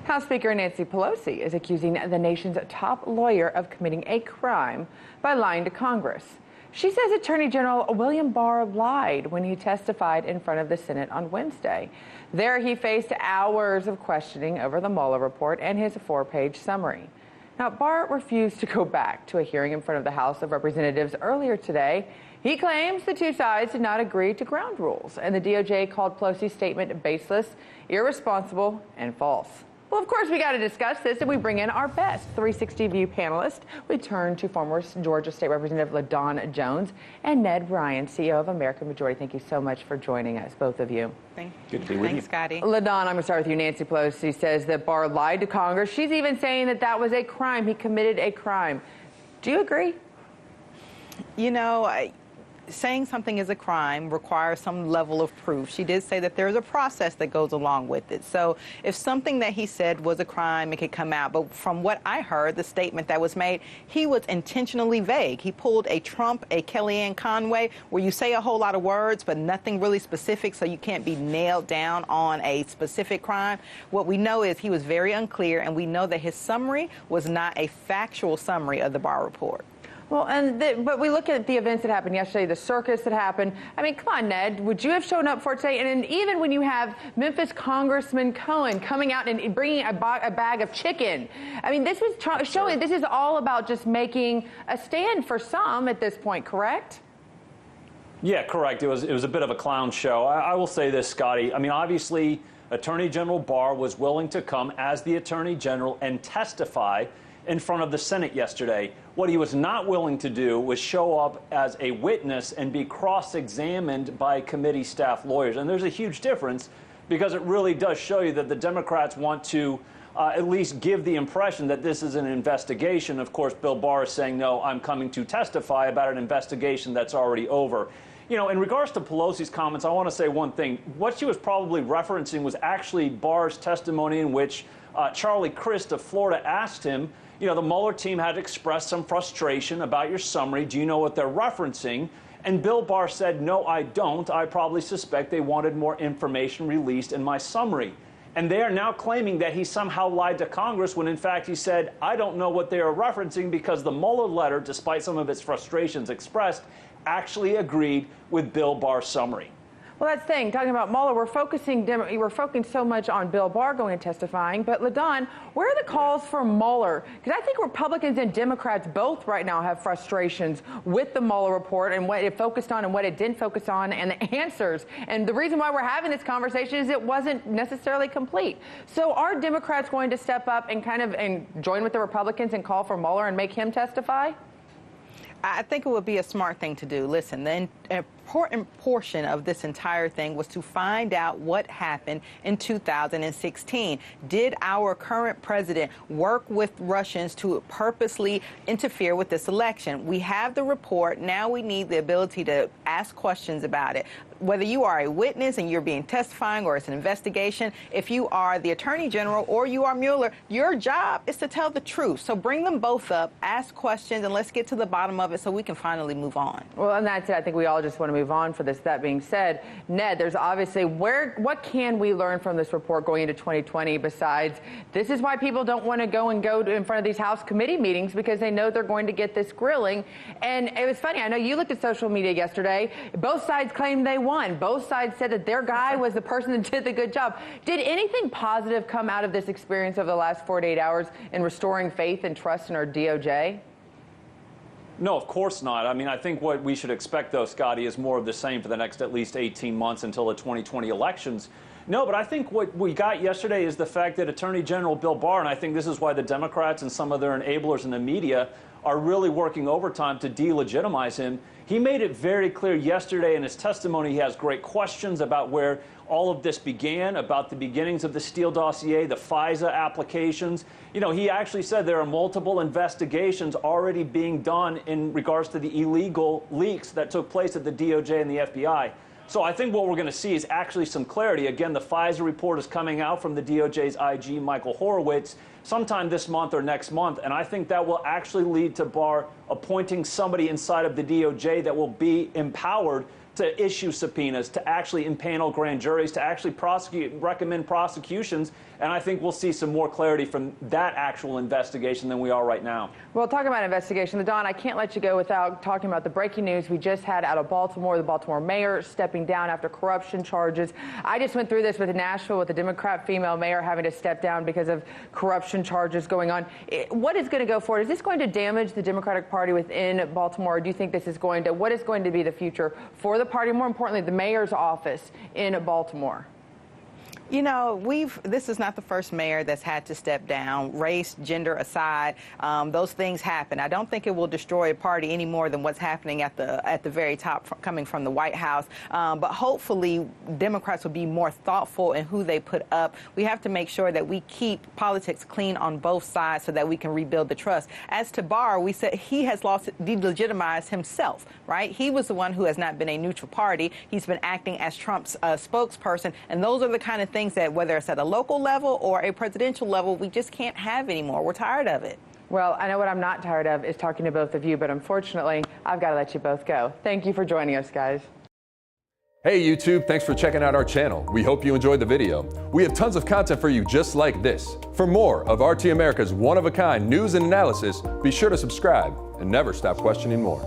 House Speaker Nancy Pelosi is accusing the nation's top lawyer of committing a crime by lying to Congress. She says Attorney General William Barr lied when he testified in front of the Senate on Wednesday. There he faced hours of questioning over the Mueller report and his 4-page summary. Now, Barr refused to go back to a hearing in front of the House of Representatives earlier today. He claims the two sides did not agree to ground rules, and the DOJ called Pelosi's statement baseless, irresponsible, and false. Well, of course, we got to discuss this, and we bring in our best 360 View panelists. We turn to former Georgia State Representative LaDawn Jones and Ned Ryun, CEO of American Majority. Thank you so much for joining us, both of you. Good to be with you. Thanks, Scottie. LaDawn, I'm going to start with you. Nancy Pelosi says that Barr lied to Congress. She's even saying that that was a crime. He committed a crime. Do you agree? You know, saying something is a crime requires some level of proof. She did say that there's a process that goes along with it. So if something that he said was a crime, it could come out. But from what I heard, the statement that was made, he was intentionally vague. He pulled a Trump, a Kellyanne Conway, where you say a whole lot of words, but nothing really specific, so you can't be nailed down on a specific crime. What we know is he was very unclear, and we know that his summary was not a factual summary of the Barr report. Well, but we look at the events that happened yesterday, the circus that happened. I mean, come on, Ned, would you have shown up for it today? And even when you have Memphis Congressman Cohen coming out and bringing a bag of chicken, I mean, this was showing this is all about just making a stand for some at this point, correct? Yeah, correct. It was a bit of a clown show. I will say this, Scottie. I mean, obviously, Attorney General Barr was willing to come as the Attorney General and testify in front of the Senate yesterday. What he was not willing to do was show up as a witness and be cross-examined by committee staff lawyers. And there's a huge difference, because it really does show you that the Democrats want to at least give the impression that this is an investigation. Of course, Bill Barr is saying, no, I'm coming to testify about an investigation that's already over. You know, in regards to Pelosi's comments, I want to say one thing. What she was probably referencing was actually Barr's testimony, in which Charlie Crist of Florida asked him, you know, the Mueller team had expressed some frustration about your summary. Do you know what they're referencing? And Bill Barr said, no, I don't. I probably suspect they wanted more information released in my summary. And they are now claiming that he somehow lied to Congress, when in fact he said, I don't know what they are referencing, because the Mueller letter, despite some of its frustrations expressed, actually agreed with Bill Barr's summary. Well, that's the thing. Talking about Mueller, we're focusing so much on Bill Barr going and testifying. But, LaDawn, where are the calls for Mueller? Because I think Republicans and Democrats both right now have frustrations with the Mueller report and what it focused on and what it didn't focus on, and the answers. And the reason why we're having this conversation is it wasn't necessarily complete. So are Democrats going to step up and join with the Republicans and call for Mueller and make him testify? I think it would be a smart thing to do. Listen, the important portion of this entire thing was to find out what happened in 2016. Did our current president work with Russians to purposely interfere with this election? We have the report. Now we need the ability to ask questions about it. Whether you are a witness and you're being testifying, or it's an investigation, if you are the Attorney General or you are Mueller, your job is to tell the truth. So bring them both up, ask questions, and let's get to the bottom of it so we can finally move on. Well, and that's it. I think we all just want to move on for this. That being said, Ned, there's obviously what can we learn from this report going into 2020 besides this is why people don't want to go in front of these House committee meetings, because they know they're going to get this grilling. And it was funny. I know you looked at social media yesterday. Both sides claimed they won. Both sides said that their guy was the person that did the good job. Did anything positive come out of this experience over the last 48 hours in restoring faith and trust in our DOJ? No, of course not. I mean, I think what we should expect, though, Scottie, is more of the same for the next at least 18 months until the 2020 elections. No, but I think what we got yesterday is the fact that Attorney General Bill Barr, and I think this is why the Democrats and some of their enablers in the media are really working overtime to delegitimize him. He made it very clear yesterday in his testimony he has great questions about where all of this began, about the beginnings of the Steele dossier, the FISA applications. You know, he actually said there are multiple investigations already being done in regards to the illegal leaks that took place at the DOJ and the FBI. So I think what we're going to see is actually some clarity. Again, the FISA report is coming out from the DOJ's IG, Michael Horowitz, sometime this month or next month. And I think that will actually lead to Barr appointing somebody inside of the DOJ that will be empowered to issue subpoenas, to actually impanel grand juries, to actually recommend prosecutions. And I think we'll see some more clarity from that actual investigation than we are right now. Well, talking about investigation, LaDawn, I can't let you go without talking about the breaking news we just had out of Baltimore, the Baltimore mayor stepping down after corruption charges. I just went through this with Nashville with the Democrat female mayor having to step down because of corruption charges going on. What is going to go forward? Is this going to damage the Democratic Party within Baltimore? Or do you think this is what is going to be the future for the party, more importantly, the mayor's office in Baltimore? You know, this is not the first mayor that's had to step down. Race, gender aside, those things happen. I don't think it will destroy a party any more than what's happening at the very top coming from the White House. But hopefully Democrats will be more thoughtful in who they put up. We have to make sure that we keep politics clean on both sides so that we can rebuild the trust. As to Barr, we said he has delegitimized himself, right? He was the one who has not been a neutral party. He's been acting as Trump's spokesperson. And those are the kind of things that, whether it's at a local level or a presidential level, we just can't have anymore. We're tired of it. Well, I know what I'm not tired of is talking to both of you, but unfortunately, I've got to let you both go. Thank you for joining us, guys. Hey YouTube, thanks for checking out our channel. We hope you enjoyed the video. We have tons of content for you just like this. For more of RT America's one-of-a-kind news and analysis, be sure to subscribe and never stop questioning more.